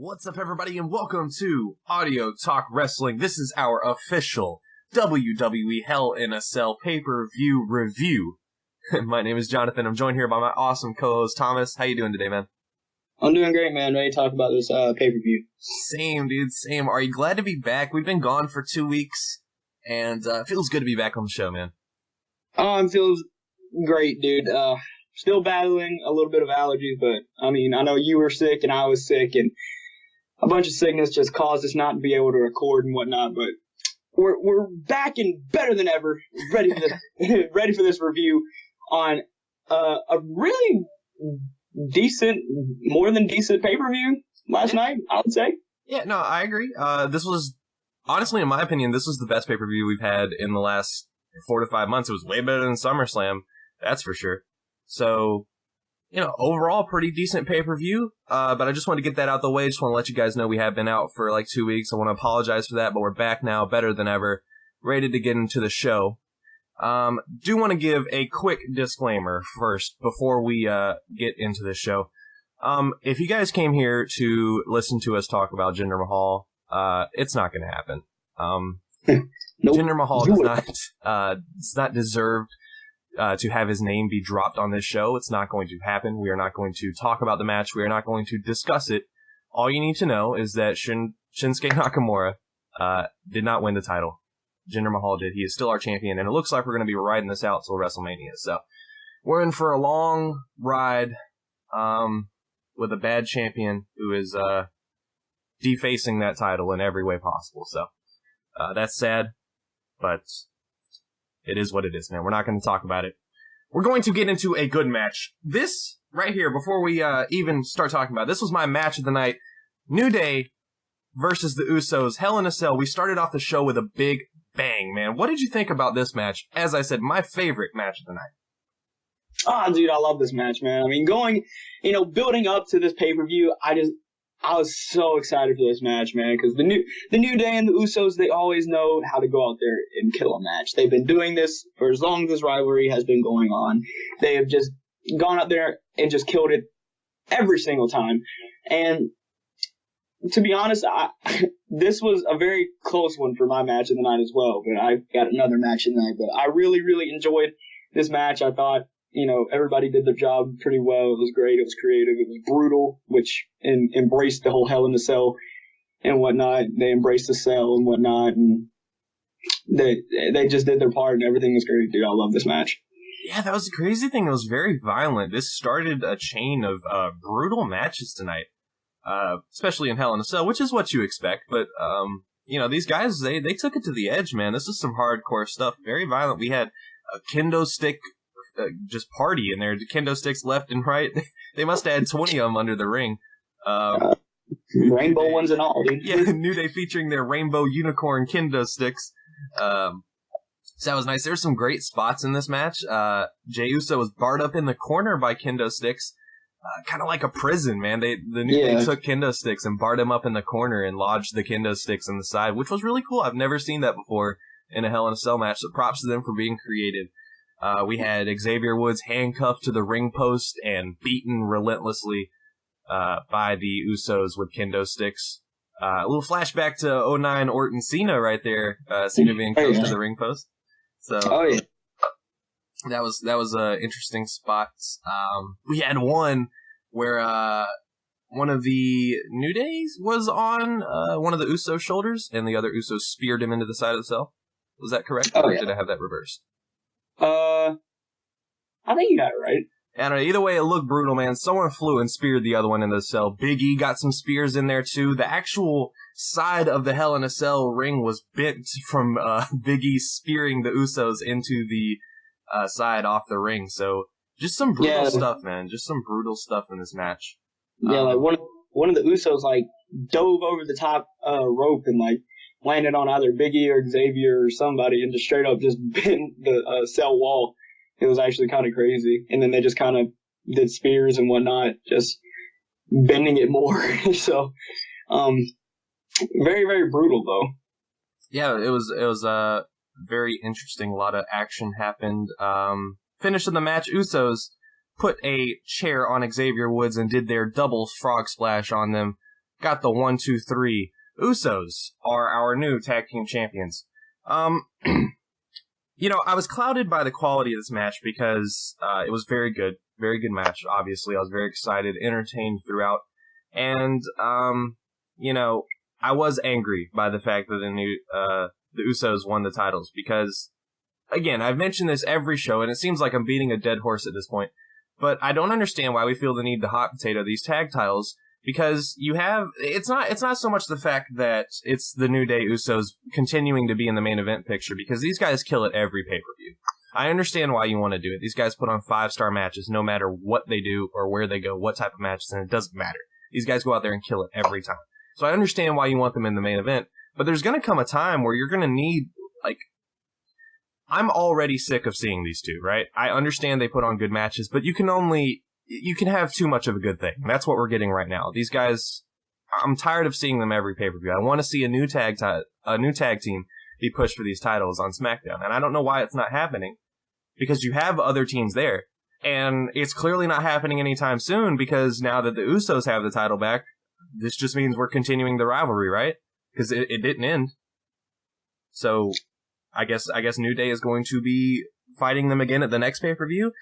What's up, everybody, and welcome to Audio Talk Wrestling. This is our official WWE Hell in a Cell pay-per-view review. My name is Jonathan. I'm joined here by my awesome co-host, Thomas. How you doing today, man? I'm doing great, man. Ready to talk about this pay-per-view. Same, dude. Same. Are you glad to be back? We've been gone for 2 weeks, and it feels good to be back on the show, man. Oh, it feels great, dude. Still battling a little bit of allergies, but, I mean, I know you were sick and I was sick, and a bunch of sickness just caused us not to be able to record and whatnot, but we're back and better than ever, ready for this, ready for this review on a really decent, more than decent pay-per-view last night, I would say. Yeah, no, I agree. This was, honestly, in my opinion, this was the best pay-per-view we've had in the last 4 to 5 months. It was way better than SummerSlam, that's for sure. So, you know, overall, pretty decent pay-per-view, but I just want to get that out the way. Just want to let you guys know we have been out for like 2 weeks. I want to apologize for that, but we're back now, better than ever, ready to get into the show. Do want to give a quick disclaimer first before we get into the show. If you guys came here to listen to us talk about Jinder Mahal, it's not going to happen. Nope. Jinder Mahal does not deserve to have his name be dropped on this show. It's not going to happen. We are not going to talk about the match. We are not going to discuss it. All you need to know is that Shinsuke Nakamura did not win the title. Jinder Mahal did. He is still our champion, and it looks like we're going to be riding this out till WrestleMania. So we're in for a long ride with a bad champion who is defacing that title in every way possible. So that's sad, but it is what it is, man. We're not going to talk about it. We're going to get into a good match. This right here, before we even start talking about it, this was my match of the night. New Day versus the Usos, Hell in a Cell. We started off the show with a big bang, man. What did you think about this match? As I said, my favorite match of the night. Oh, dude, I love this match, man. I mean, building up to this pay-per-view, I was so excited for this match, man, because the New Day and the Usos, they always know how to go out there and kill a match. They've been doing this for as long as this rivalry has been going on. They have just gone out there and just killed it every single time. And to be honest, this was a very close one for my match of the night as well, but I got another match of the night. But I really, really enjoyed this match. I thought, everybody did their job pretty well. It was great. It was creative. It was brutal, which embraced the whole Hell in the Cell and whatnot. They embraced the cell and whatnot, and they just did their part, and everything was great, dude. I love this match. Yeah, that was the crazy thing. It was very violent. This started a chain of brutal matches tonight, especially in Hell in a Cell, which is what you expect. But, these guys, they took it to the edge, man. This is some hardcore stuff. Very violent. We had a kendo stick just party in there. The kendo sticks left and right. They must have had 20 of them under the ring. Rainbow ones and all, dude. Yeah, New Day featuring their rainbow unicorn kendo sticks. So that was nice. There's some great spots in this match. Jey Uso was barred up in the corner by kendo sticks. Kind of like a prison, man. The New Day took kendo sticks and barred him up in the corner and lodged the kendo sticks on the side, which was really cool. I've never seen that before in a Hell in a Cell match, so props to them for being creative. We had Xavier Woods handcuffed to the ring post and beaten relentlessly by the Usos with kendo sticks. A little flashback to 09 Orton Cena right there. Cena being close to the ring post. So that was interesting spots. We had one where one of the New Days was on one of the Usos' shoulders, and the other Usos speared him into the side of the cell. Was that correct? Or did I have that reversed? I think you got it right. I don't know. Either way, it looked brutal, man. Someone flew and speared the other one in the cell. Big E got some spears in there, too. The actual side of the Hell in a Cell ring was bent from Big E spearing the Usos into the side off the ring. So, just some brutal stuff, man. Just some brutal stuff in this match. Yeah, like one of the Usos, dove over the top rope and, landed on either Big E or Xavier or somebody and just straight up just bent the cell wall. It was actually kind of crazy. And then they just kind of did spears and whatnot, just bending it more. So, very, very brutal, though. Yeah, it was very interesting. A lot of action happened. Finish of the match, Usos put a chair on Xavier Woods and did their double frog splash on them. got the 1, 2, 3. Usos are our new tag team champions. You know, I was clouded by the quality of this match because it was very good match. Obviously, I was very excited, entertained throughout, and you know, I was angry by the fact that the Usos won the titles because, again, I've mentioned this every show, and it seems like I'm beating a dead horse at this point. But I don't understand why we feel the need to hot potato these tag titles. Because it's not so much the fact that it's the New Day Usos continuing to be in the main event picture, because these guys kill it every pay-per-view. I understand why you want to do it. These guys put on 5-star matches no matter what they do or where they go, what type of matches, and it doesn't matter. These guys go out there and kill it every time. So I understand why you want them in the main event, but there's going to come a time where you're going to need, like, I'm already sick of seeing these two, right? I understand they put on good matches, but you can have too much of a good thing. That's what we're getting right now. These guys, I'm tired of seeing them every pay-per-view. I want to see a new tag team be pushed for these titles on SmackDown. And I don't know why it's not happening, because you have other teams there. And it's clearly not happening anytime soon, because now that the Usos have the title back, this just means we're continuing the rivalry, right? Because it didn't end. So I guess New Day is going to be fighting them again at the next pay-per-view.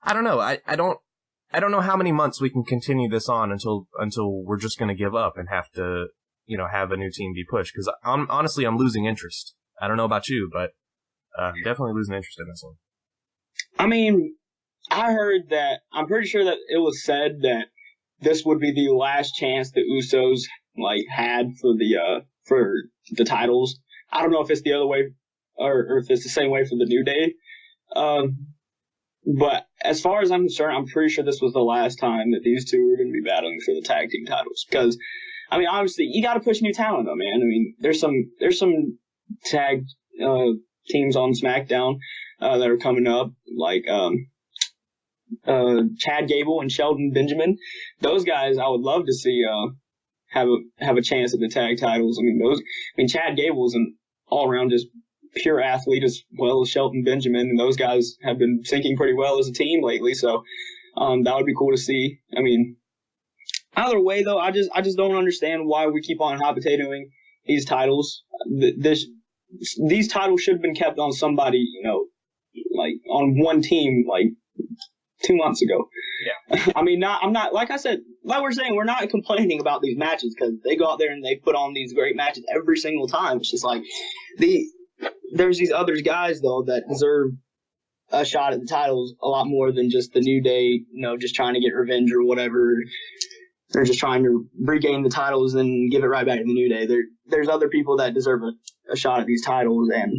I don't know. I don't know how many months we can continue this on until we're just going to give up and have to, you know, have a new team be pushed. Because I'm losing interest. I don't know about you, but definitely losing interest in this one. I mean, I heard that, I'm pretty sure that it was said that this would be the last chance the Usos had for the titles. I don't know if it's the other way or if it's the same way for the New Day. But as far as I'm concerned, I'm pretty sure this was the last time that these two were going to be battling for the tag team titles. Because, I mean, obviously, you got to push new talent, though, man. I mean, there's some tag teams on SmackDown that are coming up, like Chad Gable and Shelton Benjamin. Those guys, I would love to see have a chance at the tag titles. I mean, Chad Gable is an all-around just pure athlete as well as Shelton Benjamin, and those guys have been syncing pretty well as a team lately, so that would be cool to see. I mean, either way, though, I just don't understand why we keep on hot potatoing these titles. These titles should have been kept on somebody, you know, like on one team, like 2 months ago. Yeah. I mean, I'm not, like I said, like we're saying, we're not complaining about these matches because they go out there and they put on these great matches every single time. It's just like there's these other guys, though, that deserve a shot at the titles a lot more than just the New Day, you know, just trying to get revenge or whatever. They're just trying to regain the titles and give it right back to the New Day. There's other people that deserve a shot at these titles, and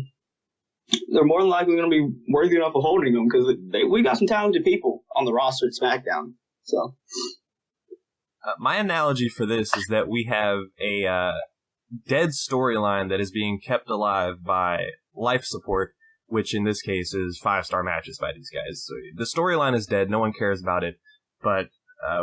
they're more than likely going to be worthy enough of holding them because we got some talented people on the roster at SmackDown. So, my analogy for this is that we have a dead storyline that is being kept alive by life support, which in this case is 5-star matches by these guys. So the storyline is dead, no one cares about it, but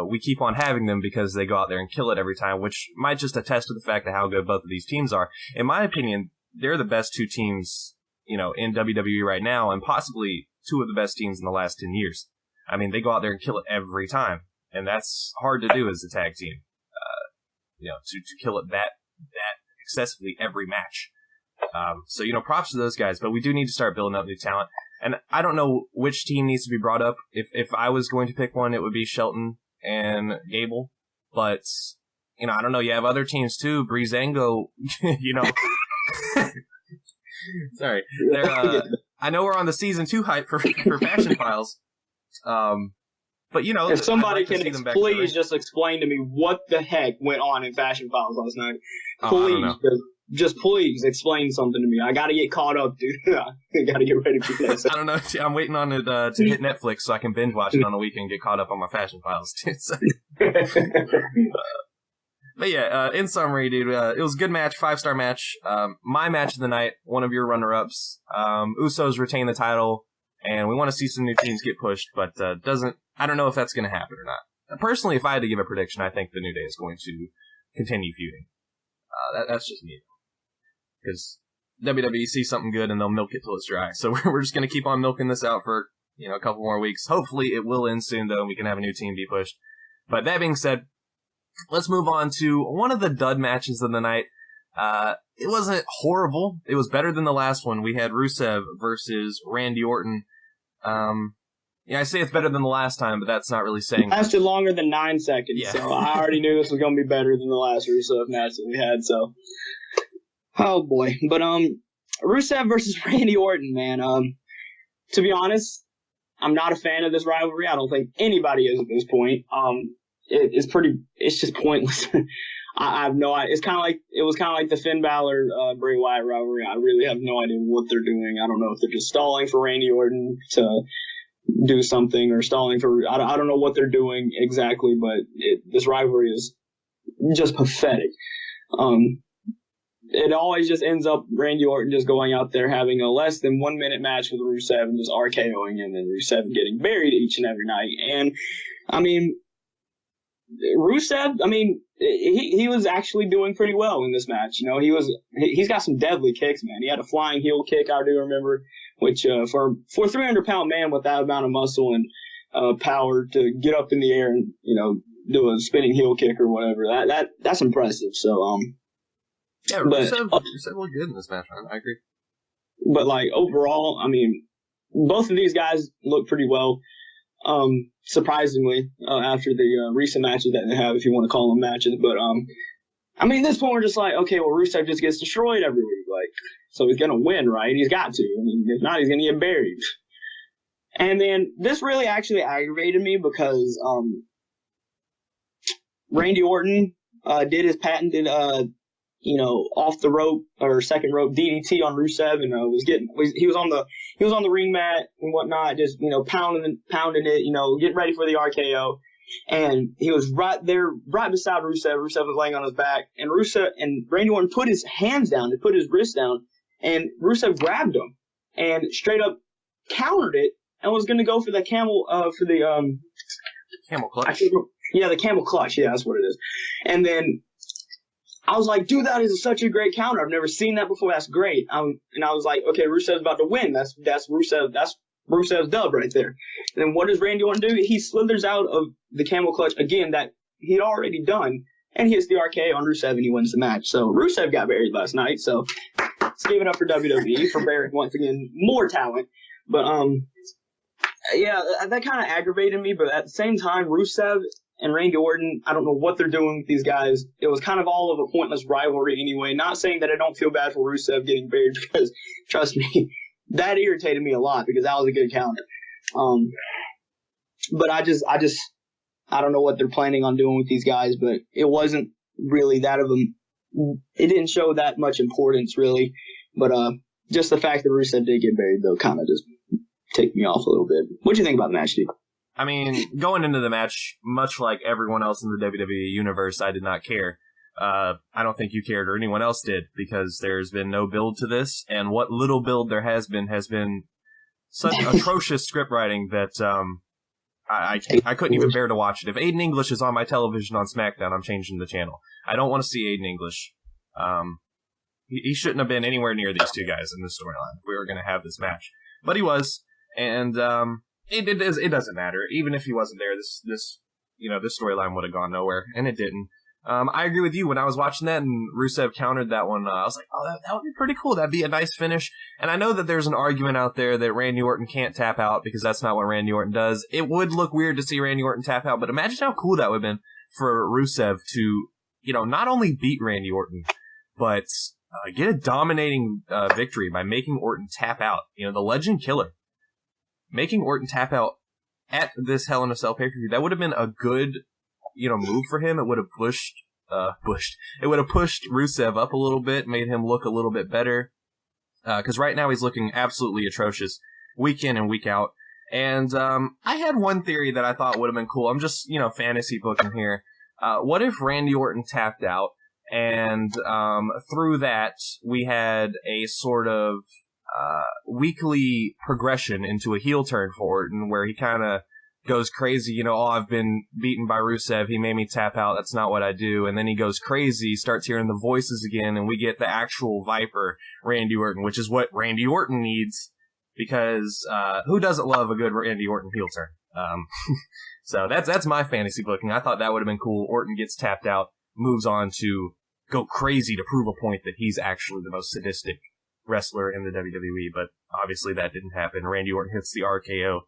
we keep on having them because they go out there and kill it every time, which might just attest to the fact of how good both of these teams are. In my opinion, they're the best two teams, you know, in WWE right now, and possibly two of the best teams in the last 10 years. I mean, they go out there and kill it every time, and that's hard to do as a tag team. You know, to kill it that excessively every match. So, you know, props to those guys, but we do need to start building up new talent. And I don't know which team needs to be brought up. If I was going to pick one, it would be Shelton and Gable. But, you know, I don't know. You have other teams too. Breezango, you know. Sorry. I know we're on the season 2 hype for Fashion Files. But, you know, if somebody can please just explain to me what the heck went on in Fashion Files last night. Please, just please explain something to me. I got to get caught up, dude. I got to get ready for this. I don't know. I'm waiting on it to hit Netflix so I can binge watch it on the weekend and get caught up on my Fashion Files. But yeah, in summary, dude, it was a good match, 5-star match. My match of the night, one of your runner-ups. Usos retain the title, and we want to see some new teams get pushed, but I don't know if that's going to happen or not. Personally, if I had to give a prediction, I think the New Day is going to continue feuding. That's just me. Because WWE sees something good and they'll milk it till it's dry. So we're just going to keep on milking this out for, you know, a couple more weeks. Hopefully it will end soon, though, and we can have a new team be pushed. But that being said, let's move on to one of the dud matches of the night. It wasn't horrible. It was better than the last one. We had Rusev versus Randy Orton. Yeah, I say it's better than the last time, but that's not really saying much. Lasted longer than 9 seconds, Yeah. so I already knew this was going to be better than the last Rusev match that we had, so. Oh, boy. But, Rusev versus Randy Orton, man. To be honest, I'm not a fan of this rivalry. I don't think anybody is at this point. It's just pointless. I have no idea. It was kind of like the Finn Balor, Bray Wyatt rivalry. I really have no idea what they're doing. I don't know if they're just stalling for Randy Orton to do something or stalling for, I don't know what they're doing exactly, but this rivalry is just pathetic. It always just ends up Randy Orton just going out there having a less than 1 minute match with Rusev and just RKOing him, and Rusev getting buried each and every night. And, I mean, Rusev, I mean, he was actually doing pretty well in this match. You know, he's got some deadly kicks, man. He had a flying heel kick, I do remember, which for a 300-pound man with that amount of muscle and power to get up in the air and, you know, do a spinning heel kick or whatever, that's impressive. So, yeah, Rusev looked good in this match, man. I agree. But, like, overall, I mean, both of these guys look pretty well. Surprisingly, after the recent matches that they have, if you want to call them matches. But, I mean, at this point, we're just like, okay, well, Rusev just gets destroyed every week. Like, so he's going to win, right? He's got to. I mean, if not, he's going to get buried. And then this really actually aggravated me because Randy Orton did his patented, off the rope or second rope DDT on Rusev, and he was on the ring mat and whatnot, just pounding it, getting ready for the RKO, and he was right there, right beside Rusev. Rusev was laying on his back, and Randy Orton put his hands down, to put his wrist down, and Rusev grabbed him and straight up countered it and was going to go for the camel clutch. Yeah, the camel clutch. Yeah, that's what it is. And then I was like, dude, that is such a great counter. I've never seen that before. That's great. And I was like, okay, Rusev's about to win. That's Rusev. That's Rusev's dub right there. And then what does Randy Orton do? He slithers out of the camel clutch again that he'd already done, and he hits the RKO on Rusev, and he wins the match. So Rusev got buried last night. So let's give it up for WWE for burying once again more talent. But yeah, that kind of aggravated me. But at the same time, Rusev and Randy Orton, I don't know what they're doing with these guys. It was kind of all of a pointless rivalry anyway. Not saying that I don't feel bad for Rusev getting buried, because, trust me, that irritated me a lot because that was a good counter. But I don't know what they're planning on doing with these guys, but it wasn't really that of them. It didn't show that much importance, really. But just the fact that Rusev did get buried, though, kind of just ticked me off a little bit. What do you think about the match, Steve? I mean, going into the match, much like everyone else in the WWE universe, I did not care. I don't think you cared or anyone else did, because there's been no build to this, and what little build there has been such atrocious script writing that I couldn't even bear to watch it. If Aiden English is on my television on SmackDown, I'm changing the channel. I don't want to see Aiden English. He shouldn't have been anywhere near these two guys in this storyline if we were going to have this match. But he was, and it doesn't matter. Even if he wasn't there, this storyline would have gone nowhere, and it didn't. I agree with you. When I was watching that and Rusev countered that one, I was like, oh, that would be pretty cool. That'd be a nice finish. And I know that there's an argument out there that Randy Orton can't tap out because that's not what Randy Orton does. It would look weird to see Randy Orton tap out, but imagine how cool that would have been for Rusev to, not only beat Randy Orton, but get a dominating victory by making Orton tap out. The Legend Killer. Making Orton tap out at this Hell in a Cell pay-per-view, that would have been a good move for him. It would have pushed Rusev up a little bit, made him look a little bit better. Because right now he's looking absolutely atrocious, week in and week out. And I had one theory that I thought would have been cool. I'm just fantasy booking here. What if Randy Orton tapped out, and through that we had a sort of weekly progression into a heel turn for Orton, where he kind of goes crazy, I've been beaten by Rusev, he made me tap out, that's not what I do, and then he goes crazy, starts hearing the voices again, and we get the actual Viper Randy Orton, which is what Randy Orton needs, because who doesn't love a good Randy Orton heel turn? So that's my fantasy booking. I thought that would have been cool. Orton gets tapped out, moves on to go crazy to prove a point that he's actually the most sadistic wrestler in the WWE, but obviously that didn't happen. Randy Orton hits the RKO,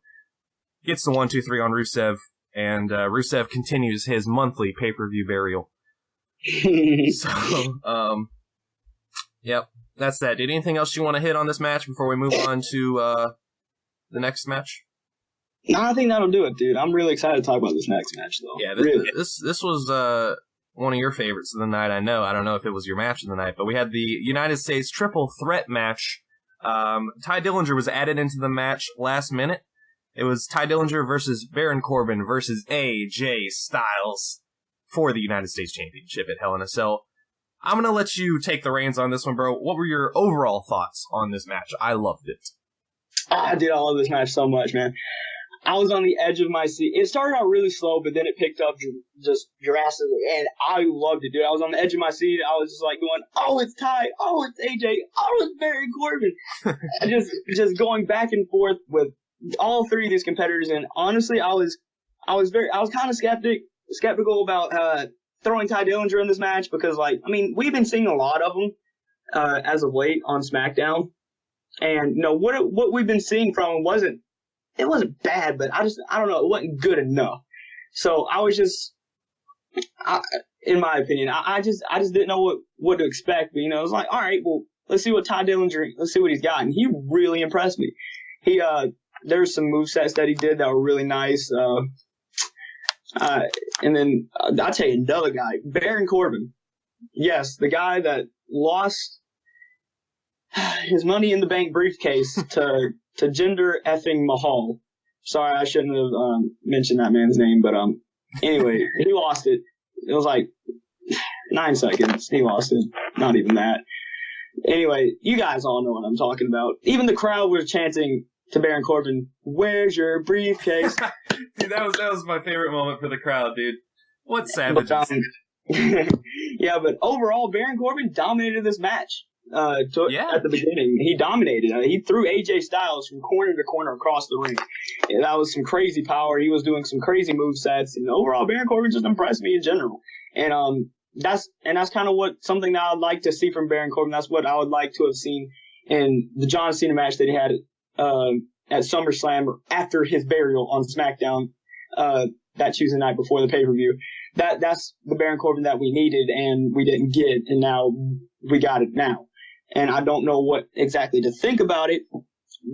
gets the 1-2-3 on Rusev, and Rusev continues his monthly pay-per-view burial. So, yep, that's that. Did anything else you want to hit on this match before we move on to the next match? No, I think that'll do it, dude. I'm really excited to talk about this next match, though. Yeah, really. This was one of your favorites of the night, I know. I don't know if it was your match of the night, but we had the United States Triple Threat match. Ty Dillinger was added into the match last minute. It was Ty Dillinger versus Baron Corbin versus AJ Styles for the United States Championship at Hell in a Cell. I'm going to let you take the reins on this one, bro. What were your overall thoughts on this match? I loved it. Dude, I love this match so much, man. I was on the edge of my seat. It started out really slow, but then it picked up just drastically, and I loved it, dude. I was on the edge of my seat. I was just like going, "Oh, it's Ty. Oh, it's AJ. Oh, it's Baron Corbin." And just going back and forth with all three of these competitors. And honestly, I was kind of skeptical about throwing Ty Dillinger in this match because, like, I mean, we've been seeing a lot of them as of late on SmackDown, and you know what we've been seeing from him wasn't bad, but I don't know, it wasn't good enough. So I was just, in my opinion, I just didn't know what to expect. But, you know, it was like, all right, well, let's see what he's got. And he really impressed me. There's some movesets that he did that were really nice. And then I'll tell you another guy, Baron Corbin. Yes, the guy that lost his Money in the Bank briefcase to Jinder effing Mahal. Sorry, I shouldn't have mentioned that man's name, but anyway, he lost it. It was like 9 seconds. He lost it. Not even that. Anyway, you guys all know what I'm talking about. Even the crowd was chanting to Baron Corbin, "Where's your briefcase?" Dude, that was my favorite moment for the crowd, dude. What savages. Yeah, but overall, Baron Corbin dominated this match. At the beginning, he dominated. He threw AJ Styles from corner to corner across the ring. Yeah, that was some crazy power. He was doing some crazy movesets, and overall, Baron Corbin just impressed me in general. And that's kind of something that I'd like to see from Baron Corbin. That's what I would like to have seen in the John Cena match that he had at SummerSlam after his burial on SmackDown that Tuesday night before the pay-per-view. That's the Baron Corbin that we needed and we didn't get, and now we got it now. And I don't know what exactly to think about it,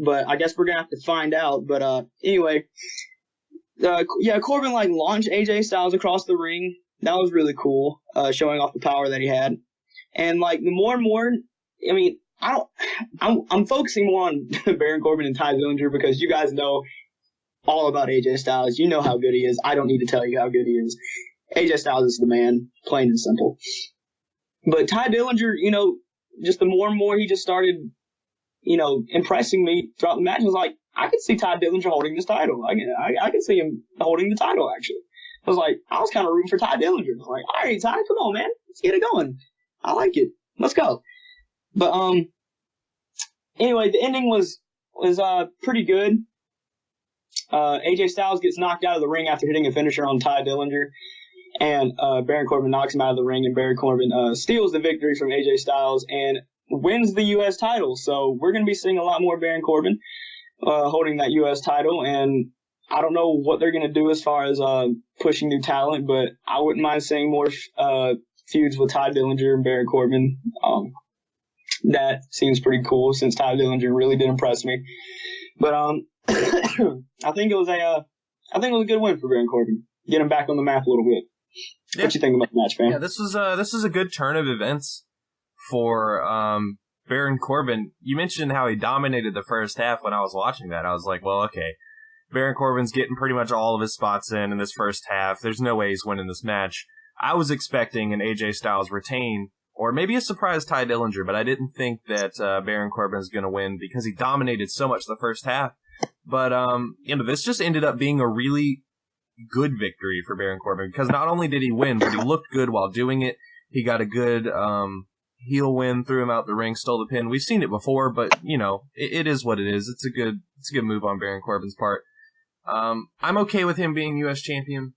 but I guess we're going to have to find out. But anyway, Corbin launched AJ Styles across the ring. That was really cool, showing off the power that he had. And the more and more, I mean, I'm focusing more on Baron Corbin and Ty Dillinger because you guys know all about AJ Styles. You know how good he is. I don't need to tell you how good he is. AJ Styles is the man, plain and simple. But Ty Dillinger, you know, just the more and more he just started, you know, impressing me throughout the match. I was like, I could see Ty Dillinger holding this title. I could see him holding the title, actually. I was kind of rooting for Ty Dillinger. I was like, all right, Ty, come on, man. Let's get it going. I like it. Let's go. But anyway, the ending was pretty good. AJ Styles gets knocked out of the ring after hitting a finisher on Ty Dillinger. And Baron Corbin knocks him out of the ring, and Baron Corbin steals the victory from AJ Styles and wins the U.S. title. So we're going to be seeing a lot more Baron Corbin holding that U.S. title. And I don't know what they're going to do as far as pushing new talent, but I wouldn't mind seeing more feuds with Ty Dillinger and Baron Corbin. That seems pretty cool since Ty Dillinger really did impress me. But I think it was a good win for Baron Corbin. Get him back on the map a little bit. Yeah. What you think about the match, man? Yeah, this is a good turn of events for Baron Corbin. You mentioned how he dominated the first half when I was watching that. I was like, well, okay, Baron Corbin's getting pretty much all of his spots in this first half. There's no way he's winning this match. I was expecting an AJ Styles retain or maybe a surprise Ty Dillinger, but I didn't think that Baron Corbin is going to win because he dominated so much the first half. But you know, this just ended up being a really good victory for Baron Corbin because not only did he win, but he looked good while doing it. He got a good heel win, threw him out the ring, stole the pin. We've seen it before, but you know, it is what it is. It's a good move on Baron Corbin's part. I'm okay with him being U.S. champion.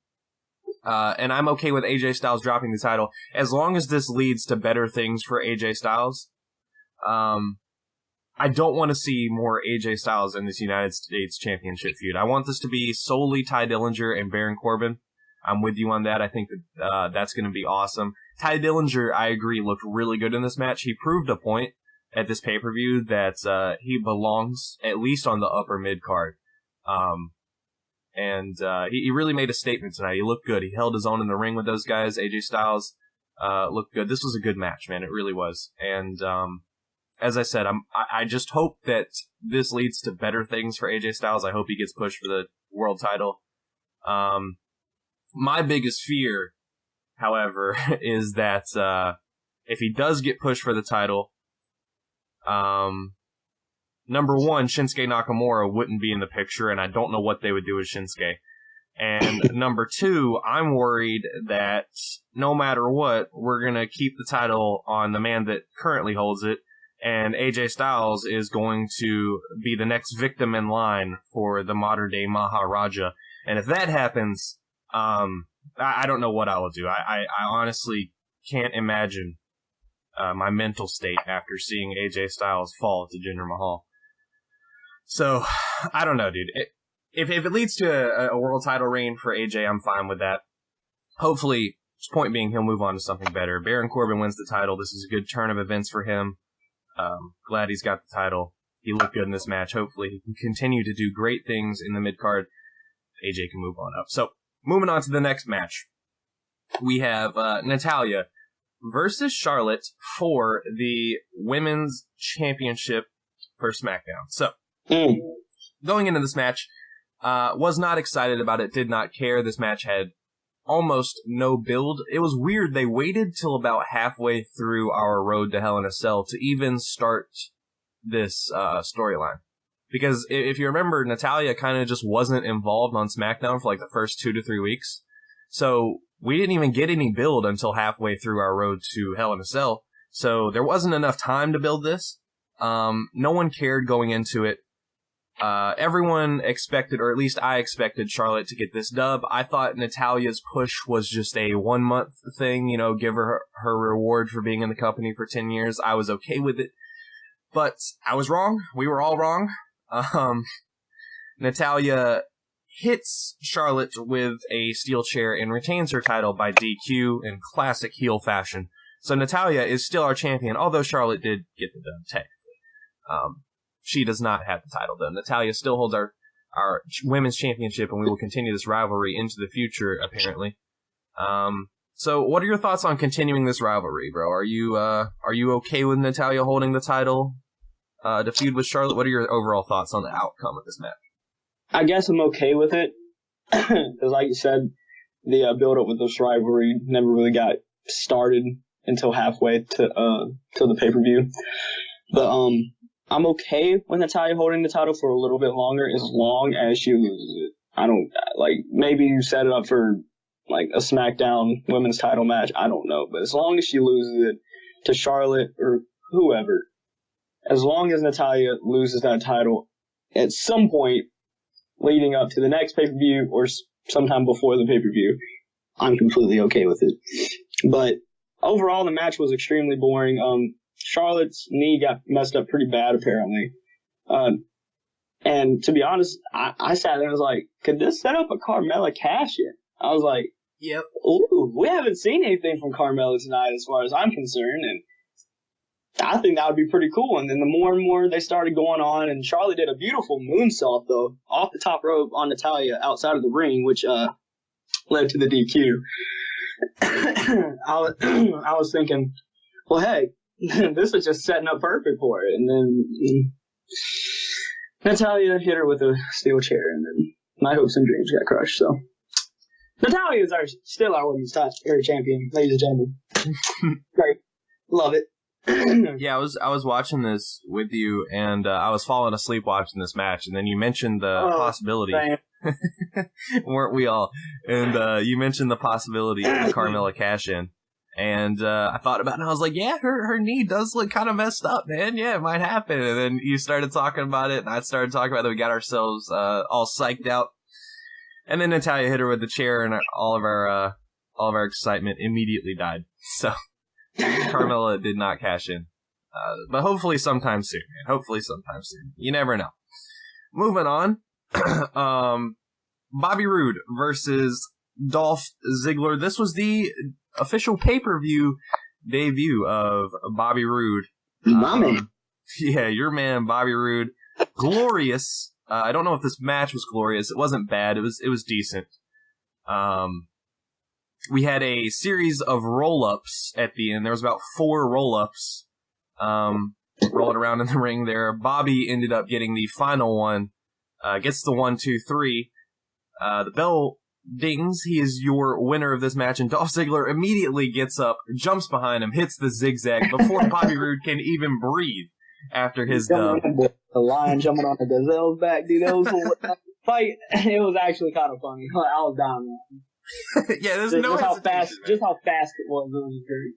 And I'm okay with AJ Styles dropping the title as long as this leads to better things for AJ Styles. I don't want to see more AJ Styles in this United States Championship feud. I want this to be solely Ty Dillinger and Baron Corbin. I'm with you on that. I think that that's going to be awesome. Ty Dillinger, I agree, looked really good in this match. He proved a point at this pay-per-view that he belongs at least on the upper mid-card. And he really made a statement tonight. He looked good. He held his own in the ring with those guys. AJ Styles looked good. This was a good match, man. It really was. And as I said, I just hope that this leads to better things for AJ Styles. I hope he gets pushed for the world title. My biggest fear, however, is that if he does get pushed for the title, number one, Shinsuke Nakamura wouldn't be in the picture, and I don't know what they would do with Shinsuke. And number two, I'm worried that no matter what, we're going to keep the title on the man that currently holds it, and AJ Styles is going to be the next victim in line for the modern-day Maharaja. And if that happens, I don't know what I will do. I honestly can't imagine my mental state after seeing AJ Styles fall to Jinder Mahal. So, I don't know, dude. If it leads to a world title reign for AJ, I'm fine with that. Hopefully, point being, he'll move on to something better. Baron Corbin wins the title. This is a good turn of events for him. Glad he's got the title. He looked good in this match. Hopefully, he can continue to do great things in the mid-card. AJ can move on up. So, moving on to the next match. We have Natalya versus Charlotte for the Women's Championship for SmackDown. So, going into this match, was not excited about it, did not care. This match had almost no build. It was weird. They waited till about halfway through our road to Hell in a Cell to even start this storyline. Because if you remember, Natalya kind of just wasn't involved on SmackDown for like the first 2 to 3 weeks. So we didn't even get any build until halfway through our road to Hell in a Cell. So there wasn't enough time to build this. No one cared going into it. Everyone expected, or at least I expected, Charlotte to get this dub. I thought Natalya's push was just a 1 month thing, you know, give her reward for being in the company for 10 years. I was okay with it. But I was wrong. We were all wrong. Natalya hits Charlotte with a steel chair and retains her title by DQ in classic heel fashion. So Natalya is still our champion, although Charlotte did get the dub, technically. She does not have the title, though. Natalya still holds our women's championship, and we will continue this rivalry into the future, apparently. So what are your thoughts on continuing this rivalry, bro? Are you okay with Natalya holding the title to feud with Charlotte? What are your overall thoughts on the outcome of this match? I guess I'm okay with it. Because like you said, the build-up with this rivalry never really got started until halfway to the pay-per-view. But I'm okay with Natalya holding the title for a little bit longer as long as she loses it. I don't, like, maybe you set it up for, like, a SmackDown women's title match. I don't know. But as long as she loses it to Charlotte or whoever, as long as Natalya loses that title at some point leading up to the next pay-per-view or sometime before the pay-per-view, I'm completely okay with it. But overall, the match was extremely boring. Charlotte's knee got messed up pretty bad, apparently. And to be honest, I sat there and was like, could this set up a Carmella cash-in? I was like, yep. Ooh, we haven't seen anything from Carmella tonight as far as I'm concerned, and I think that would be pretty cool. And then the more and more they started going on, and Charlotte did a beautiful moonsault, though, off the top rope on Natalya outside of the ring, which led to the DQ. I was thinking, well, hey, this is just setting up perfect for it. And then Natalya hit her with a steel chair, and then my hopes and dreams got crushed. So Natalya is still our women's champion, ladies and gentlemen. Great, love it. Yeah, I was watching this with you, and I was falling asleep watching this match, and then you mentioned the possibility. Weren't we all? And you mentioned the possibility of the Carmella cash-in. And I thought about it, and I was like, yeah, her knee does look kind of messed up, man. Yeah, it might happen. And then you started talking about it, and I started talking about it. We got ourselves all psyched out. And then Natalya hit her with the chair, and all of our excitement immediately died. So Carmella did not cash in. But hopefully sometime soon, man. Hopefully sometime soon. You never know. Moving on. Bobby Roode versus Dolph Ziggler. This was the official pay-per-view debut of Bobby Roode. My man. Yeah, your man, Bobby Roode. Glorious. I don't know if this match was glorious. It wasn't bad. It was decent. We had a series of roll-ups at the end. There was about 4 roll-ups rolling around in the ring there. Bobby ended up getting the final one. Gets the 1, 2, 3. The bell dings. He is your winner of this match. And Dolph Ziggler immediately gets up, jumps behind him, hits the zigzag before Bobby Roode can even breathe after his dub. The lion jumping on the gazelle's back, dude. That was a fight. It was actually kind of funny. I was down there. Yeah, there's just how fast it was. It was great.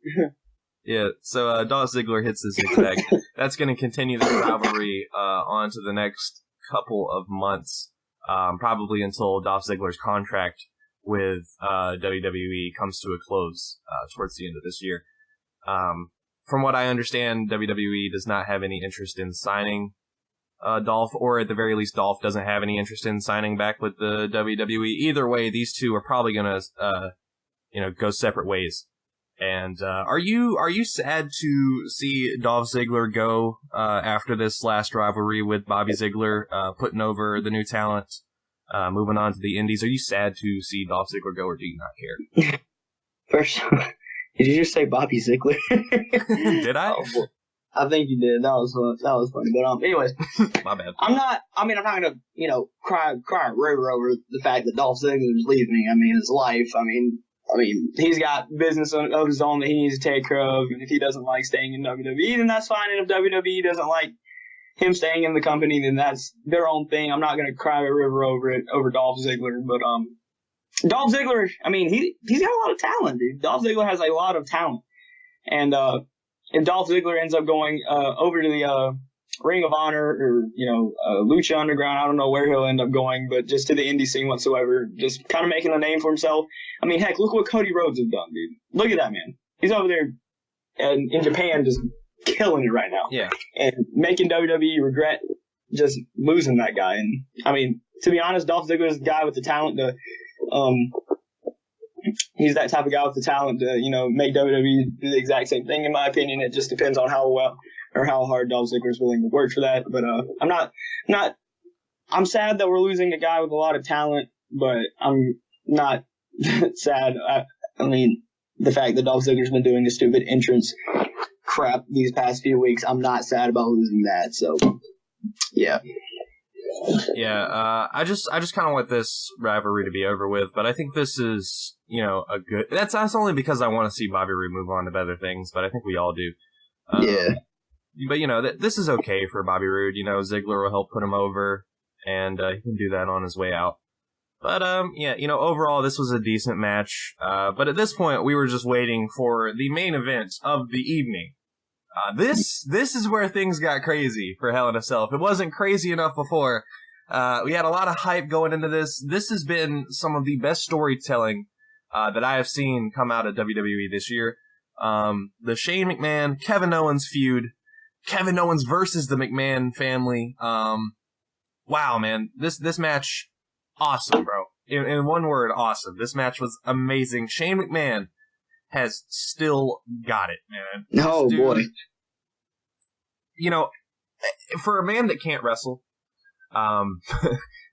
Yeah, so Dolph Ziggler hits the zigzag. That's going to continue this rivalry on to the next couple of months, probably until Dolph Ziggler's contract with WWE comes to a close towards the end of this year. From what I understand, WWE does not have any interest in signing Dolph, or at the very least, Dolph doesn't have any interest in signing back with the WWE. Either way, these two are probably going to, go separate ways. And are you sad to see Dolph Ziggler go after this last rivalry with Bobby Ziggler, putting over the new talent, moving on to the Indies? Are you sad to see Dolph Ziggler go, or do you not care? First, did you just say Bobby Ziggler? Did I? Oh, I think you did. That was funny. But anyways, my bad. I'm not gonna cry a river over the fact that Dolph Ziggler is leaving. I mean, his life. I mean, he's got business of his own that he needs to take care of, and if he doesn't like staying in WWE, then that's fine. And if WWE doesn't like him staying in the company, then that's their own thing. I'm not gonna cry a river over Dolph Ziggler. But Dolph Ziggler, I mean, he's got a lot of talent, dude. Dolph Ziggler has a lot of talent, and if Dolph Ziggler ends up going over to the Ring of Honor or Lucha Underground, I don't know where he'll end up going, but just to the indie scene whatsoever, just kind of making a name for himself. I mean, heck, look what Cody Rhodes has done, dude. Look at that man. He's over there in Japan just killing it right now. Yeah. And making WWE regret just losing that guy. And I mean, to be honest, Dolph Ziggler is the guy with the talent to he's that type of guy with the talent to, make WWE do the exact same thing, in my opinion. It just depends on how well or how hard Dolph Ziggler is willing to work for that. But I'm sad that we're losing a guy with a lot of talent, but I'm not sad. I mean, the fact that Dolph Ziggler's been doing the stupid entrance crap these past few weeks, I'm not sad about losing that. So, yeah. Yeah, I just kind of want this rivalry to be over with, but I think this is, a good... That's only because I want to see Bobby Roode move on to better things, but I think we all do. Yeah. But, this is okay for Bobby Roode. Ziggler will help put him over, and he can do that on his way out. But, overall, this was a decent match. But at this point, we were just waiting for the main event of the evening. This is where things got crazy for Hell in a Cell. If it wasn't crazy enough before, we had a lot of hype going into this. This has been some of the best storytelling that I have seen come out of WWE this year. The Shane McMahon, Kevin Owens feud, Kevin Owens versus the McMahon family. Wow, man, this match, awesome, bro. In one word, awesome. This match was amazing. Shane McMahon has still got it, man. Oh, boy. For a man that can't wrestle,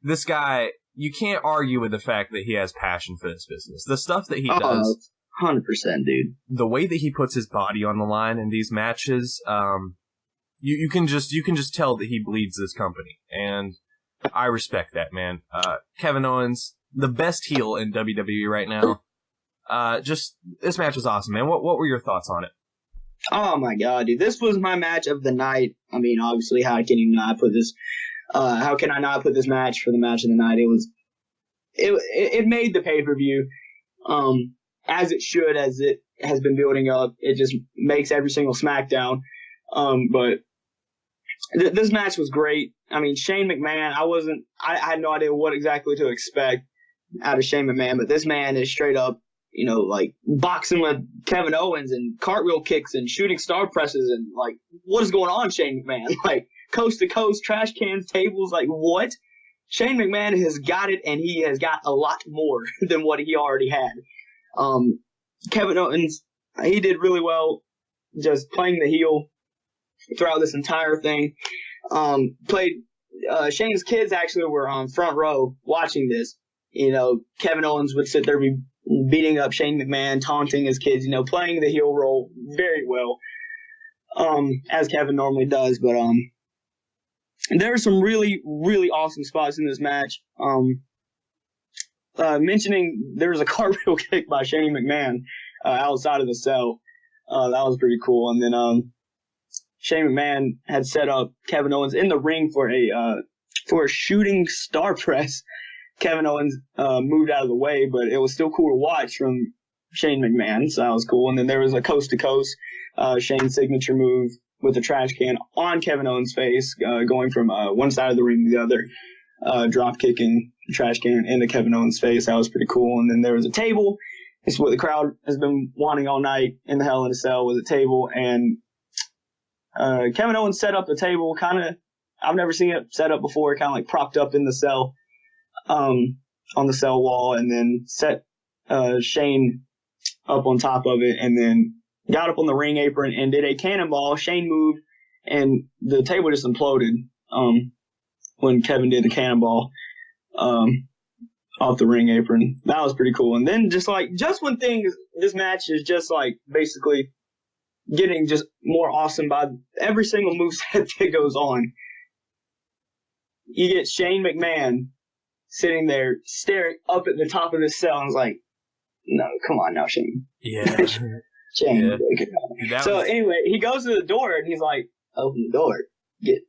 this guy, you can't argue with the fact that he has passion for this business. The stuff that he does, 100%, dude. The way that he puts his body on the line in these matches, you can just tell that he bleeds this company, and I respect that, man. Kevin Owens, the best heel in WWE right now. This match was awesome, man. What were your thoughts on it? Oh my god, dude. This was my match of the night. I mean, obviously, how can I not put this match for the match of the night? It made the pay-per-view, as it should, as it has been building up. It just makes every single SmackDown. But this match was great. I mean, Shane McMahon, I had no idea what exactly to expect. out of Shane McMahon, but this man is straight up, like boxing with Kevin Owens and cartwheel kicks and shooting star presses and like, what is going on, Shane McMahon? Like coast to coast, trash cans, tables, like what? Shane McMahon has got it, and he has got a lot more than what he already had. Kevin Owens, he did really well just playing the heel throughout this entire thing. Shane's kids actually were on front row watching this. Kevin Owens would sit there beating up Shane McMahon, taunting his kids, playing the heel role very well, as Kevin normally does. But there are some really, really awesome spots in this match. Mentioning there was a cartwheel kick by Shane McMahon outside of the cell. That was pretty cool. And then Shane McMahon had set up Kevin Owens in the ring for a shooting star press. Kevin Owens moved out of the way, but it was still cool to watch from Shane McMahon, so that was cool. And then there was a coast-to-coast Shane signature move with a trash can on Kevin Owens' face, going from one side of the ring to the other, drop-kicking the trash can into Kevin Owens' face. That was pretty cool. And then there was a table. It's what the crowd has been wanting all night in the Hell in a Cell, was a table. And Kevin Owens set up the table kind of, I've never seen it set up before, kind of like propped up in the cell. On the cell wall, and then set Shane up on top of it, and then got up on the ring apron and did a cannonball. Shane moved, and the table just imploded when Kevin did the cannonball off the ring apron. That was pretty cool. And then just when this match is just like basically getting just more awesome by every single moveset that goes on, you get Shane McMahon sitting there staring up at the top of this cell, and was like, no, come on now, Shane. Yeah. Shane. Yeah. So anyway, he goes to the door, and he's like, open the door.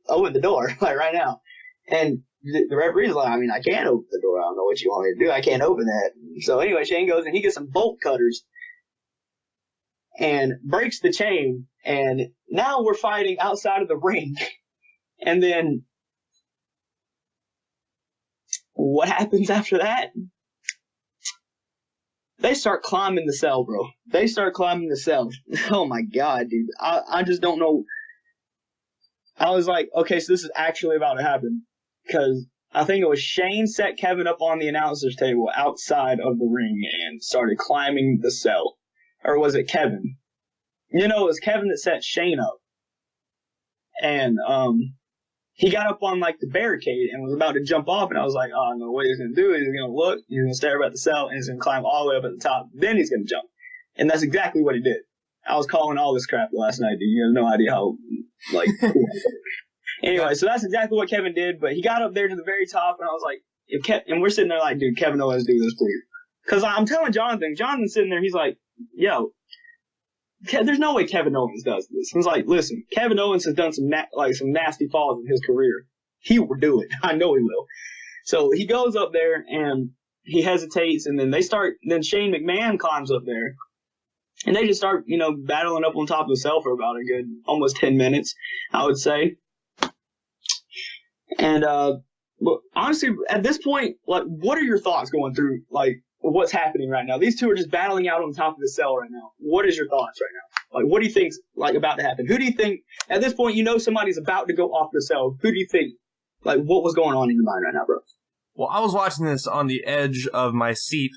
Open the door, like right now. And the referee's like, I mean, I can't open the door. I don't know what you want me to do. I can't open that. So anyway, Shane goes, and he gets some bolt cutters and breaks the chain. And now we're fighting outside of the ring. And then what happens after that? They start climbing the cell, bro. They start climbing the cell. Oh my god, dude. I just don't know. I was like, okay, so this is actually about to happen. Because I think it was Shane set Kevin up on the announcer's table outside of the ring and started climbing the cell. Or was it Kevin? It was Kevin that set Shane up. And, he got up on, like, the barricade and was about to jump off, and I was like, oh, no, what he's going to do is he's going to look, he's going to stare up at the cell, and he's going to climb all the way up at the top. Then he's going to jump. And that's exactly what he did. I was calling all this crap last night, dude. You have no idea how, like... Anyway, so that's exactly what Kevin did, but he got up there to the very top, and I was like, and we're sitting there like, dude, Kevin Owens, do this, please. Because I'm telling Jonathan's sitting there, he's like, yo, there's no way Kevin Owens does this. He's like, listen, Kevin Owens has done some nasty falls in his career. He will do it. I know he will. So he goes up there and he hesitates, and then then Shane McMahon climbs up there, and they just start, battling up on top of the cell for about a good almost 10 minutes, I would say. And honestly, at this point, like, what are your thoughts going through, like, what's happening right now? These two are just battling out on top of the cell right now. What is your thoughts right now? Like, what do you think's like about to happen? Who do you think at this point somebody's about to go off the cell? Who do you think? Like, what was going on in your mind right now, bro? Well, I was watching this on the edge of my seat.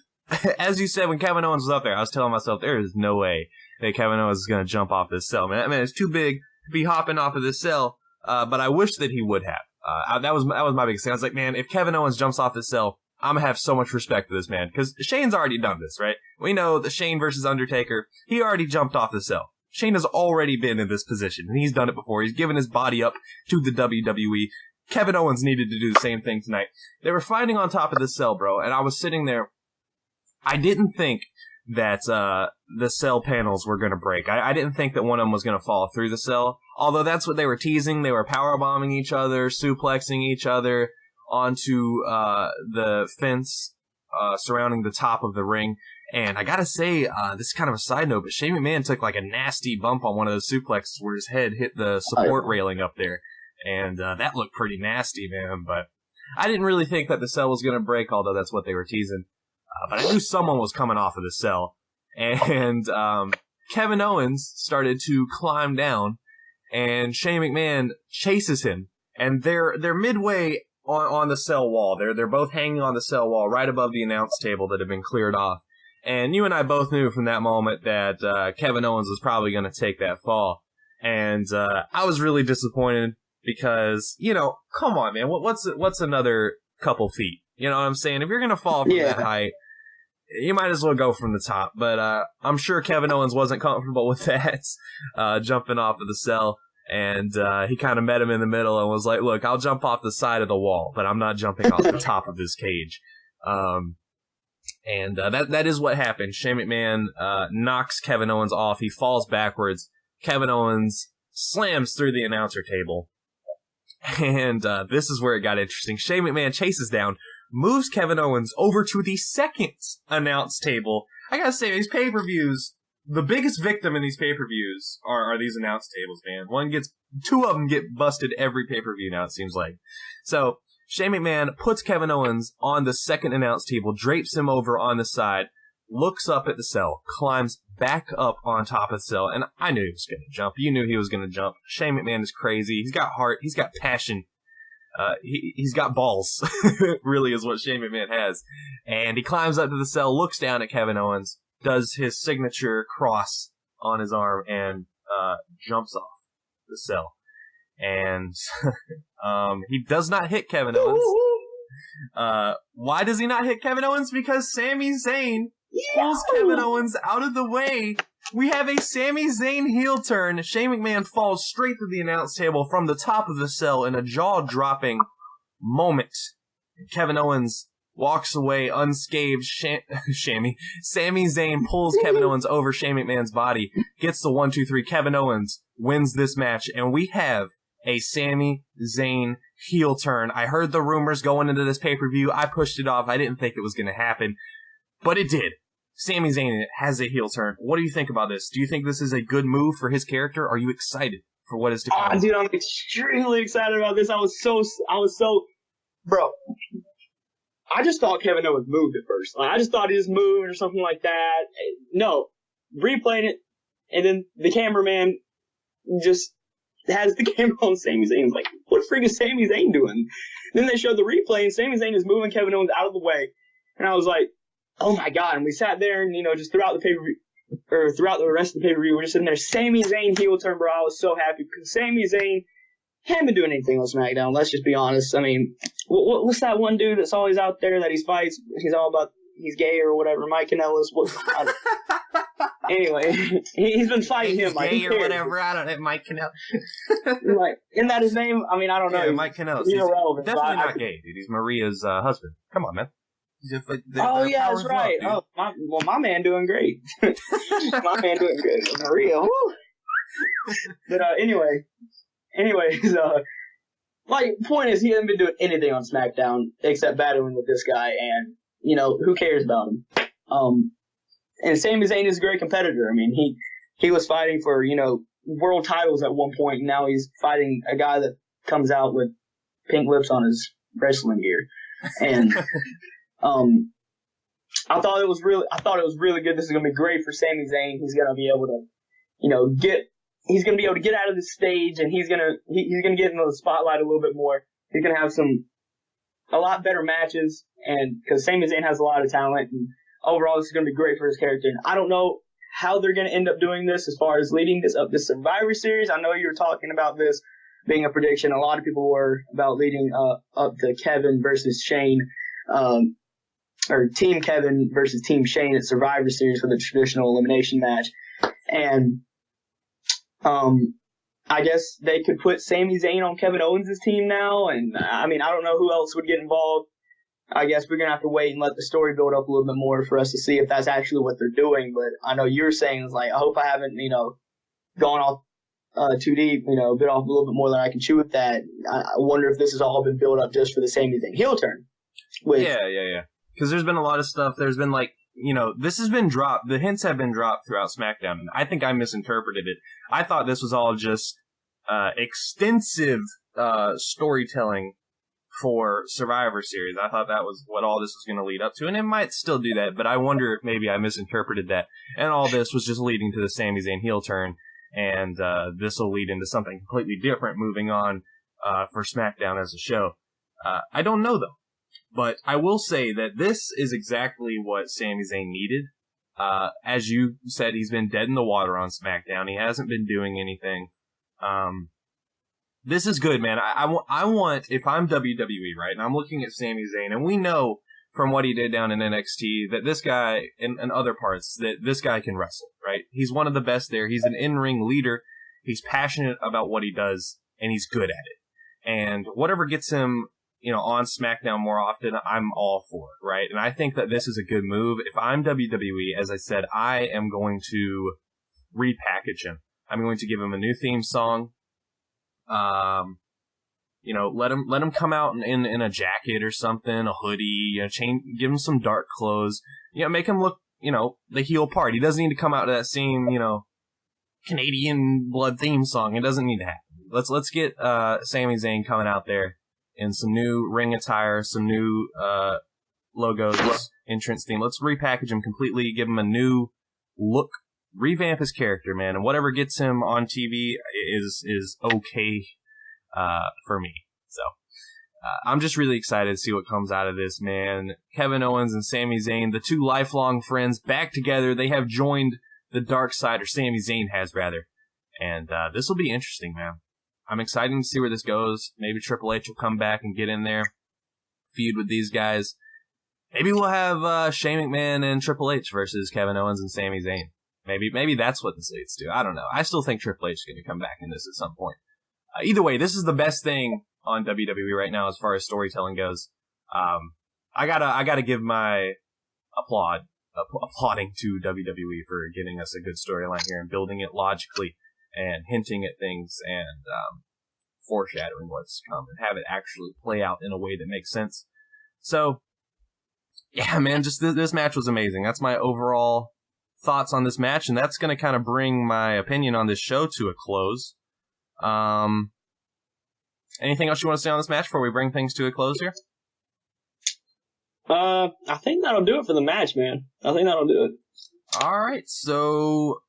As you said, when Kevin Owens was up there, I was telling myself there is no way that Kevin Owens is going to jump off this cell. Man, it's too big to be hopping off of this cell. But I wish that he would have. That was my biggest thing. I was like, man, if Kevin Owens jumps off this cell, I'm going to have so much respect for this man. Because Shane's already done this, right? We know the Shane versus Undertaker. He already jumped off the cell. Shane has already been in this position. And he's done it before. He's given his body up to the WWE. Kevin Owens needed to do the same thing tonight. They were fighting on top of the cell, bro. And I was sitting there. I didn't think that the cell panels were going to break. I didn't think that one of them was going to fall through the cell. Although that's what they were teasing. They were powerbombing each other, suplexing each other onto the fence surrounding the top of the ring. And I gotta say, this is kind of a side note, but Shane McMahon took like a nasty bump on one of those suplexes where his head hit the support railing up there. And that looked pretty nasty, man. But I didn't really think that the cell was going to break, although that's what they were teasing. but I knew someone was coming off of the cell. And Kevin Owens started to climb down, and Shane McMahon chases him. And they're midway on the cell wall. They're both hanging on the cell wall right above the announce table that had been cleared off. And you and I both knew from that moment that Kevin Owens was probably going to take that fall. And I was really disappointed because, you know, come on, man. What's another couple feet? You know what I'm saying? If you're going to fall from that height, you might as well go from the top. But I'm sure Kevin Owens wasn't comfortable with that, jumping off of the cell. And he kind of met him in the middle and was like, look, I'll jump off the side of the wall, but I'm not jumping off the top of this cage. And that is what happened. Shane McMahon knocks Kevin Owens off. He falls backwards. Kevin Owens slams through the announcer table. And this is where it got interesting. Shane McMahon chases down, moves Kevin Owens over to the second announce table. I gotta say, these pay-per-views, the biggest victim in these pay-per-views are these announce tables, man. Two of them get busted every pay-per-view now, it seems like. So, Shane McMahon puts Kevin Owens on the second announce table, drapes him over on the side, looks up at the cell, climbs back up on top of the cell, and I knew he was going to jump. You knew he was going to jump. Shane McMahon is crazy. He's got heart. He's got passion. He's got balls, really is what Shane McMahon has. And he climbs up to the cell, looks down at Kevin Owens, does his signature cross on his arm, and jumps off the cell. And he does not hit Kevin Owens. Why does he not hit Kevin Owens? Because Sami Zayn pulls Kevin Owens out of the way. We have a Sami Zayn heel turn. Shane McMahon falls straight through the announce table from the top of the cell in a jaw-dropping moment. Kevin Owens walks away unscathed. Sami Zayn pulls Kevin Owens over Shane McMahon's body, gets the 1, 2, 3. Kevin Owens wins this match, and we have a Sami Zayn heel turn. I heard the rumors going into this pay-per-view. I pushed it off. I didn't think it was going to happen, but it did. Sami Zayn has a heel turn. What do you think about this? Do you think this is a good move for his character? Are you excited for what is to come? Dude, I'm extremely excited about this. I was so, bro. I just thought Kevin Owens moved at first. I just thought he just moved or something like that. No, replaying it, and then the cameraman just has the camera on Sami Zayn. He's like, what the freak is Sami Zayn doing? Then they showed the replay, and Sami Zayn is moving Kevin Owens out of the way. And I was like, oh my God. And we sat there and, just throughout the pay-per-view, or throughout the rest of the pay-per-view, we're just sitting there, Sami Zayn heel turn, bro. I was so happy because Sami Zayn hadn't been doing anything on SmackDown. Let's just be honest. I mean, what's that one dude that's always out there that he fights? He's all about, he's gay or whatever. Mike Kanellis. Anyway, he's been fighting him. Like, gay or whatever. I don't know. Mike Kanellis. Like, isn't that his name? I mean, I don't know. Yeah, Mike Kanellis. He's irrelevant. Definitely not gay, dude. He's Maria's husband. Come on, man. Yeah, that's right. Love, my man doing great. My man doing great. Maria, woo. But anyways, like, point is, he hasn't been doing anything on SmackDown except battling with this guy, and who cares about him? And Sami Zayn is a great competitor. I mean, he was fighting for world titles at one point, and now he's fighting a guy that comes out with pink lips on his wrestling gear, and I thought it was really good. This is gonna be great for Sami Zayn. He's gonna be able to, he's gonna be able to get out of the stage, and he's gonna get into the spotlight a little bit more. He's gonna have a lot better matches, and because Sami Zayn has a lot of talent, and overall this is gonna be great for his character. And I don't know how they're gonna end up doing this as far as leading this Survivor Series. I know you were talking about this being a prediction. A lot of people were about leading up to Kevin versus Shane. Or Team Kevin versus Team Shane at Survivor Series for the traditional elimination match. And I guess they could put Sami Zayn on Kevin Owens' team now. And I mean, I don't know who else would get involved. I guess we're going to have to wait and let the story build up a little bit more for us to see if that's actually what they're doing. But I know you're saying, it's like, I hope I haven't, gone off too deep, bit off a little bit more than I can chew with that. I wonder if this has all been built up just for the Sami Zayn heel turn. Yeah. Because there's been a lot of stuff. There's been this has been dropped. The hints have been dropped throughout SmackDown. And I think I misinterpreted it. I thought this was all just extensive storytelling for Survivor Series. I thought that was what all this was going to lead up to, and it might still do that, but I wonder if maybe I misinterpreted that, and all this was just leading to the Sami Zayn heel turn, and this will lead into something completely different moving on for SmackDown as a show. I don't know, though, but I will say that this is exactly what Sami Zayn needed. As you said, he's been dead in the water on SmackDown. He hasn't been doing anything. This is good, man. I want, if I'm WWE, right, and I'm looking at Sami Zayn, and we know from what he did down in NXT that this guy, and other parts, that this guy can wrestle, right? He's one of the best there. He's an in-ring leader. He's passionate about what he does, and he's good at it. And whatever gets him, on SmackDown more often, I'm all for it, right? And I think that this is a good move. If I'm WWE, as I said, I am going to repackage him. I'm going to give him a new theme song. Let him come out in a jacket or something, a hoodie, give him some dark clothes, make him look, the heel part. He doesn't need to come out to that same, Canadian blood theme song. It doesn't need to happen. Let's get, Sami Zayn coming out there in some new ring attire, some new, logos, entrance theme. Let's repackage him completely, give him a new look, revamp his character, man, and whatever gets him on TV is okay for me. So I'm just really excited to see what comes out of this, man. Kevin Owens and Sami Zayn, the two lifelong friends, back together. They have joined the dark side, or Sami Zayn has, rather. And this will be interesting, man. I'm excited to see where this goes. Maybe Triple H will come back and get in there, feud with these guys. Maybe we'll have Shane McMahon and Triple H versus Kevin Owens and Sami Zayn. Maybe that's what this leads to. I don't know. I still think Triple H is going to come back in this at some point. Either way, this is the best thing on WWE right now as far as storytelling goes. I gotta give my applauding to WWE for giving us a good storyline here and building it logically and hinting at things and foreshadowing what's to come and have it actually play out in a way that makes sense. So, yeah, man, just this match was amazing. That's my overall thoughts on this match, and that's going to kind of bring my opinion on this show to a close. Anything else you want to say on this match before we bring things to a close here? I think that'll do it for the match, man. I think that'll do it. All right, so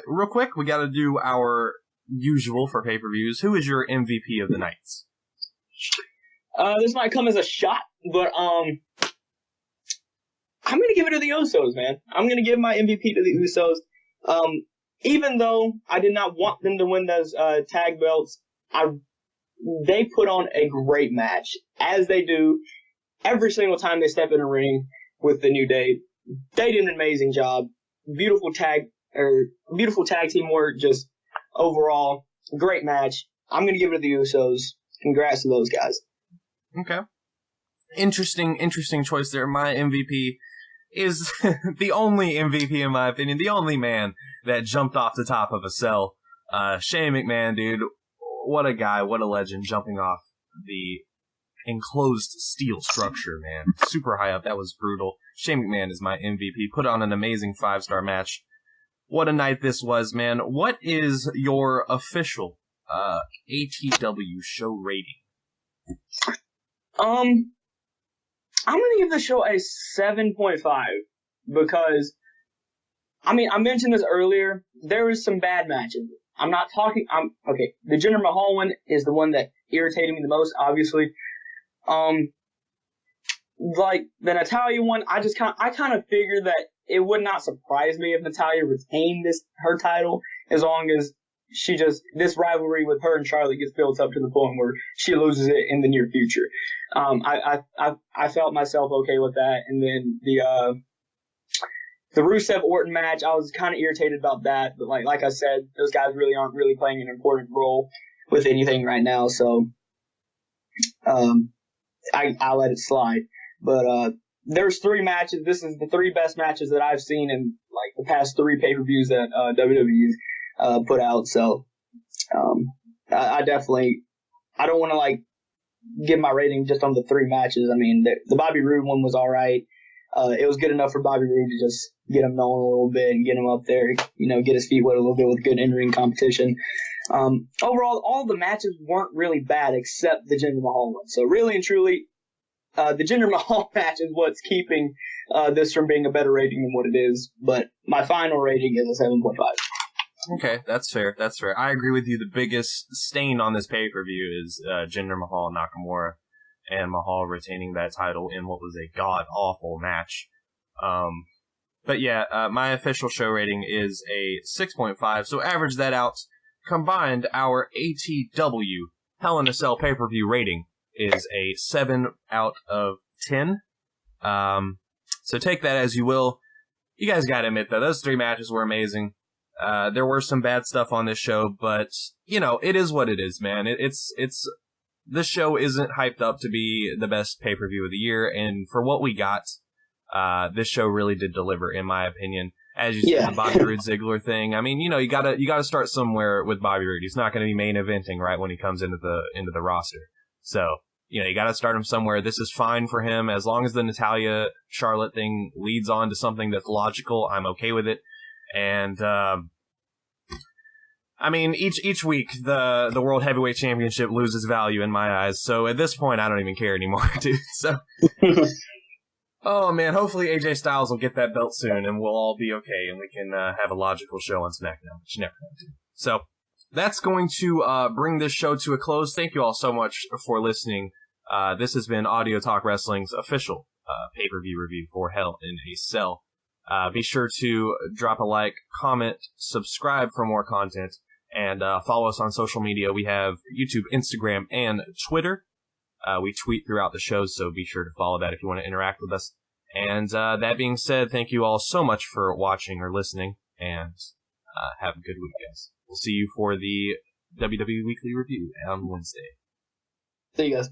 real quick, we got to do our usual for pay-per-views. Who is your MVP of the nights? This might come as a shot, but I'm gonna give it to the Usos, man. I'm gonna give my MVP to the Usos. Even though I did not want them to win those tag belts, they put on a great match, as they do every single time they step in a ring with the New Day. They did an amazing job. Beautiful tag teamwork. Just overall great match. I'm gonna give it to the Usos. Congrats to those guys. Okay. Interesting choice there. My MVP is the only MVP, in my opinion, the only man that jumped off the top of a cell. Shane McMahon, dude. What a guy, what a legend, jumping off the enclosed steel structure, man. Super high up. That was brutal. Shane McMahon is my MVP. Put on an amazing 5-star match. What a night this was, man. What is your official ATW show rating? I'm gonna give the show a 7.5 because, I mentioned this earlier. There was some bad matches. Okay, the Jinder Mahal one is the one that irritated me the most, obviously. Like the Natalya one, I kind of figured that it would not surprise me if Natalya retained her title, as long as this rivalry with her and Charlotte gets built up to the point where she loses it in the near future. I felt myself okay with that. And then the Rusev Orton match, I was kind of irritated about that, but like I said, those guys really aren't really playing an important role with anything right now, so I let it slide. But there's 3 matches. This is the 3 best matches that I've seen in like the past 3 pay-per-views that WWE put out. So I definitely, I don't want to like give my rating just on the 3 matches. I mean, the Bobby Roode one was all right. It was good enough for Bobby Roode to just get him known a little bit and get him up there, get his feet wet a little bit with good in-ring competition. Overall, all the matches weren't really bad except the Jinder Mahal one. So really and truly, the Jinder Mahal match is what's keeping this from being a better rating than what it is. But my final rating is a 7.5. Okay, that's fair. That's fair. I agree with you. The biggest stain on this pay-per-view is Jinder Mahal, Nakamura, and Mahal retaining that title in what was a god-awful match. But yeah, my official show rating is a 6.5, so average that out. Combined, our ATW Hell in a Cell pay-per-view rating is a 7 out of 10. So take that as you will. You guys gotta admit, though, those 3 matches were amazing. There were some bad stuff on this show, but, you know, it is what it is, man. This show isn't hyped up to be the best pay-per-view of the year, and for what we got, this show really did deliver, in my opinion. As you said, the Bobby Roode Ziggler thing. I mean, you know, you gotta start somewhere with Bobby Roode. He's not going to be main eventing right when he comes into the roster. So, you know, you gotta start him somewhere. This is fine for him as long as the Natalya Charlotte thing leads on to something that's logical. I'm okay with it. And I mean, each week the World Heavyweight Championship loses value in my eyes. So at this point, I don't even care anymore, dude. So. Oh, man, hopefully AJ Styles will get that belt soon, and we'll all be okay, and we can have a logical show on SmackDown, which you never know. So, that's going to bring this show to a close. Thank you all so much for listening. This has been Audio Talk Wrestling's official pay-per-view review for Hell in a Cell. Be sure to drop a like, comment, subscribe for more content, and follow us on social media. We have YouTube, Instagram, and Twitter. We tweet throughout the shows, so be sure to follow that if you want to interact with us. And that being said, thank you all so much for watching or listening, and have a good week, guys. We'll see you for the WWE Weekly Review on Wednesday. See you guys.